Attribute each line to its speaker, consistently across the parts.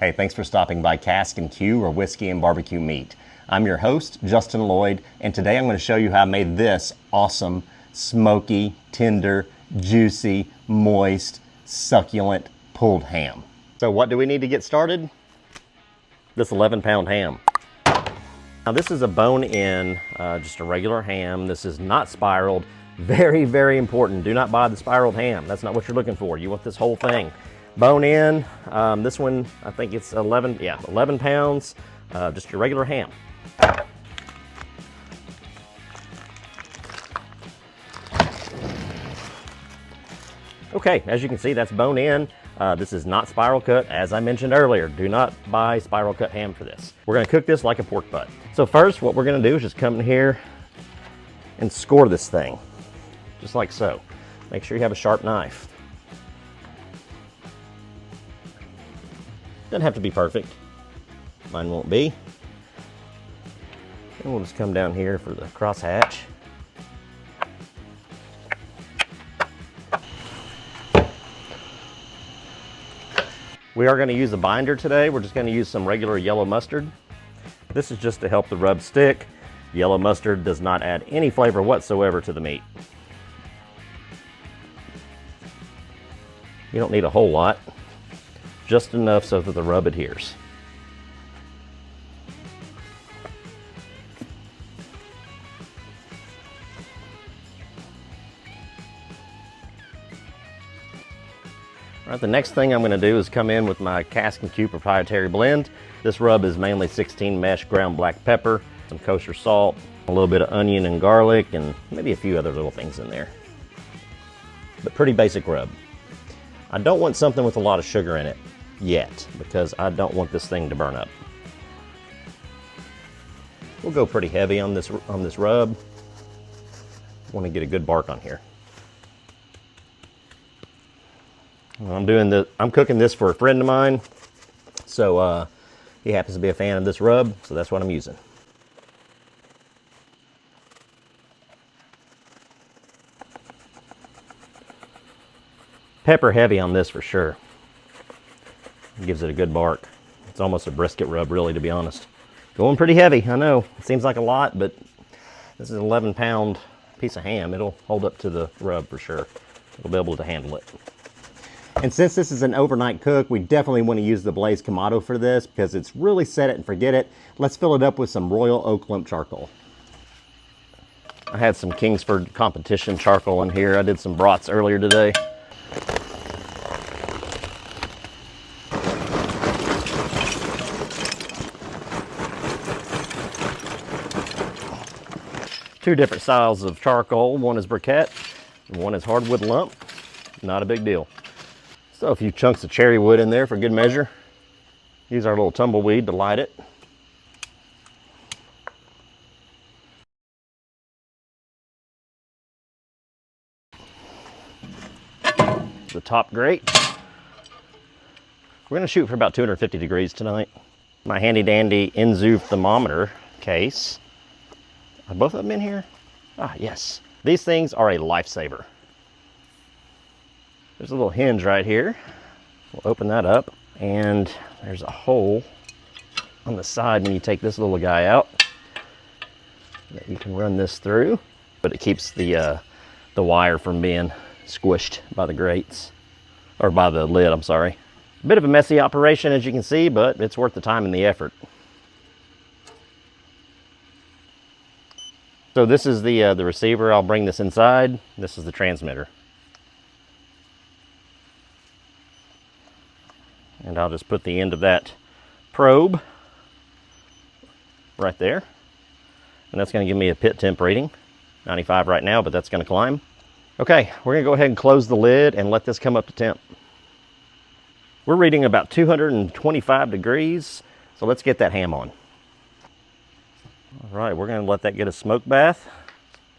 Speaker 1: Hey, thanks for stopping by Casks-n-Que, where whiskey and barbecue meet. I'm your host, Justin Lloyd, and today I'm going to show you how I made this awesome, smoky, tender, juicy, moist, succulent pulled ham. So what do we need to get started? This 11-pound ham. Now this is a bone-in, just a regular ham. This is not spiraled. Very, very important. Do not buy the spiraled ham. That's not what you're looking for. You want this whole thing. Bone in, this one, I think it's 11 pounds, just your regular ham. Okay, as you can see, that's bone in. This is not spiral cut, as I mentioned earlier. Do not buy spiral cut ham for this. We're gonna cook this like a pork butt. So first, what we're gonna do is just come in here and score this thing, just like so. Make sure you have a sharp knife. Doesn't have to be perfect. Mine won't be. And we'll just come down here for the crosshatch. We are going to use a binder today. We're just going to use some regular yellow mustard. This is just to help the rub stick. Yellow mustard does not add any flavor whatsoever to the meat. You don't need a whole lot. Just enough so that the rub adheres. All right, the next thing I'm going to do is come in with my Casks-n-Que proprietary blend. This rub is mainly 16 mesh ground black pepper, some kosher salt, a little bit of onion and garlic, and maybe a few other little things in there. But pretty basic rub. I don't want something with a lot of sugar in it yet, because I don't want this thing to burn up. We'll go pretty heavy on this rub. Want to get a good bark on here. I'm cooking this for a friend of mine, so he happens to be a fan of this rub, so that's what I'm using. Pepper heavy on this for sure. Gives it a good bark. It's almost a brisket rub, really, to be honest. Going pretty heavy, I know. It seems like a lot, but this is an 11-pound piece of ham. It'll hold up to the rub for sure. It'll be able to handle it. And since this is an overnight cook, we definitely want to use the Glaze Kamado for this because it's really set it and forget it. Let's fill it up with some Royal Oak Lump charcoal. I had some Kingsford competition charcoal in here. I did some brats earlier today. Two different styles of charcoal. One is briquette, and one is hardwood lump. Not a big deal. So a few chunks of cherry wood in there for good measure. Use our little tumbleweed to light it. The top grate. We're gonna shoot for about 250 degrees tonight. My handy dandy Inzu thermometer case. Are both of them in here? Ah, yes. These things are a lifesaver. There's a little hinge right here. We'll open that up, and there's a hole on the side when you take this little guy out that you can run this through, but it keeps the wire from being squished by the grates, or by the lid, I'm sorry. A bit of a messy operation, as you can see, but it's worth the time and the effort. So this is the receiver. I'll bring this inside. This is the transmitter. And I'll just put the end of that probe right there. And that's going to give me a pit temp reading. 95 right now, but that's going to climb. Okay, we're going to go ahead and close the lid and let this come up to temp. We're reading about 225 degrees, so let's get that ham on. All right, we're going to let that get a smoke bath.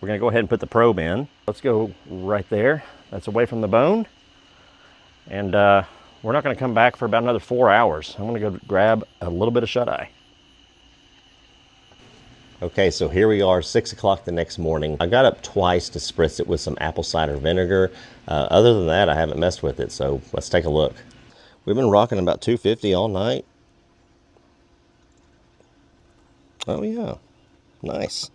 Speaker 1: We're going to go ahead and put the probe in. Let's go right there. That's away from the bone. And we're not going to come back for about another 4 hours. I'm going to go grab a little bit of shut-eye. Okay, so here we are, 6 o'clock the next morning. I got up twice to spritz it with some apple cider vinegar. Other than that, I haven't messed with it, so let's take a look. We've been rocking about 250 all night. Oh yeah, nice.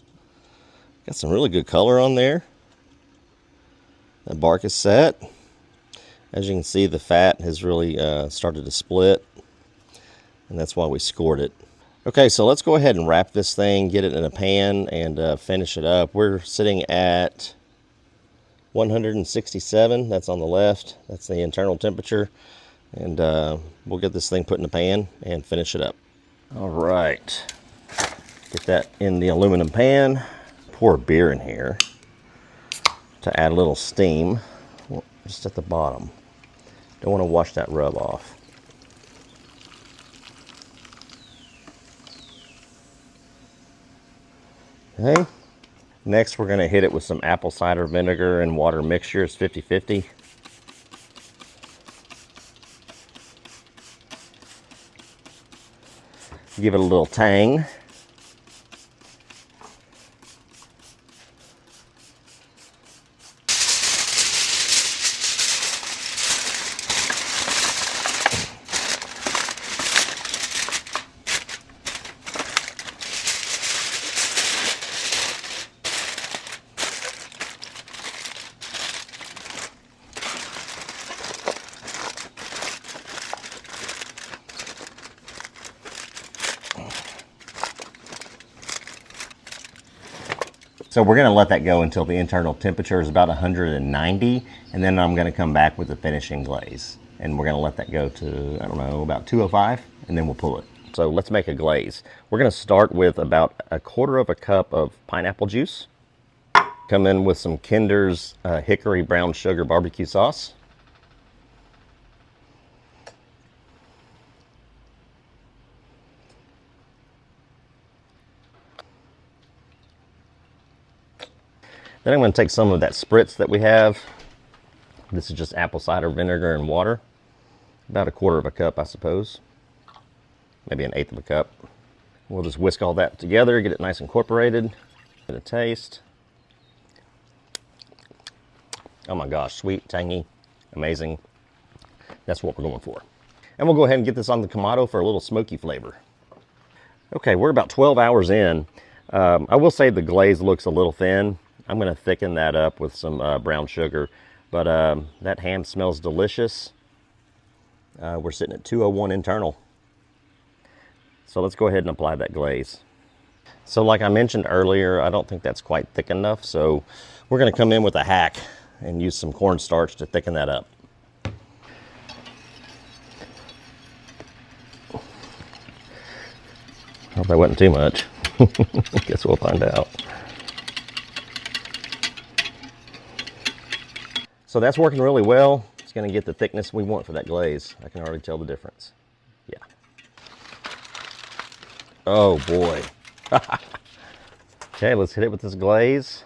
Speaker 1: Got some really good color on there. That bark is set. As you can see, the fat has really started to split, and that's why we scored it. Okay, so let's go ahead and wrap this thing, get it in a pan, and finish it up. We're sitting at 167. That's on the left. That's the internal temperature. And we'll get this thing put in the pan and finish it up. All right. Get that in the aluminum pan. Pour beer in here to add a little steam, just at the bottom. Don't want to wash that rub off. Okay. Next, we're going to hit it with some apple cider vinegar and water mixture. It's 50-50. Give it a little tang. So we're going to let that go until the internal temperature is about 190, and then I'm going to come back with the finishing glaze. And we're going to let that go to, I don't know, about 205, and then we'll pull it. So let's make a glaze. We're going to start with about 1/4 cup of pineapple juice. Come in with some Kinder's hickory brown sugar barbecue sauce. Then I'm going to take some of that Spritz that we have. This is just apple cider vinegar and water. About 1/4 cup, I suppose. Maybe 1/8 cup. We'll just whisk all that together, get it nice and incorporated. Get a taste. Oh my gosh, sweet, tangy, amazing. That's what we're going for. And we'll go ahead and get this on the Kamado for a little smoky flavor. Okay, we're about 12 hours in. I will say the glaze looks a little thin. I'm going to thicken that up with some brown sugar, but that ham smells delicious. We're sitting at 201 internal. So let's go ahead and apply that glaze. So like I mentioned earlier, I don't think that's quite thick enough, so we're going to come in with a hack and use some cornstarch to thicken that up. Hope that wasn't too much. Guess we'll find out. So that's working really well. It's going to get the thickness we want for that glaze. I can already tell the difference. Yeah. Oh boy. Okay, let's hit it with this glaze.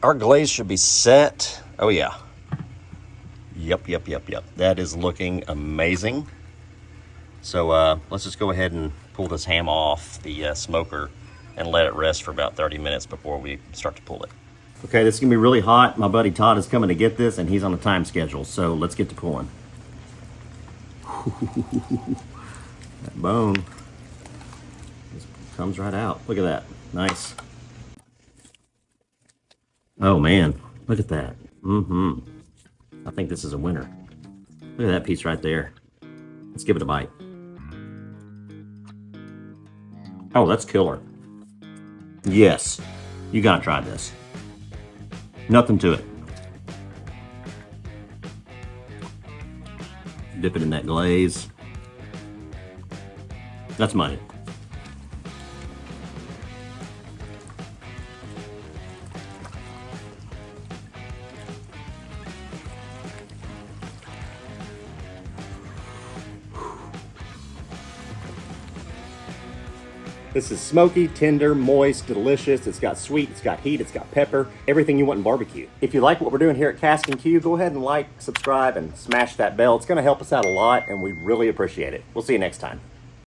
Speaker 1: Our glaze should be set. Oh yeah. Yep. That is looking amazing. So let's just go ahead and pull this ham off the smoker and let it rest for about 30 minutes before we start to pull it. Okay, this is gonna be really hot. My buddy Todd is coming to get this and he's on a time schedule. So let's get to pulling. That bone just comes right out. Look at that, nice. Oh man, look at that. I think this is a winner. Look at that piece right there. Let's give it a bite. Oh, that's killer. Yes, you gotta try this. Nothing to it. Dip it in that glaze. That's money. This is smoky, tender, moist, delicious. It's got sweet, it's got heat, it's got pepper, everything you want in barbecue. If you like what we're doing here at Casks-n-Que, go ahead and like, subscribe, and smash that bell. It's gonna help us out a lot, and we really appreciate it. We'll see you next time.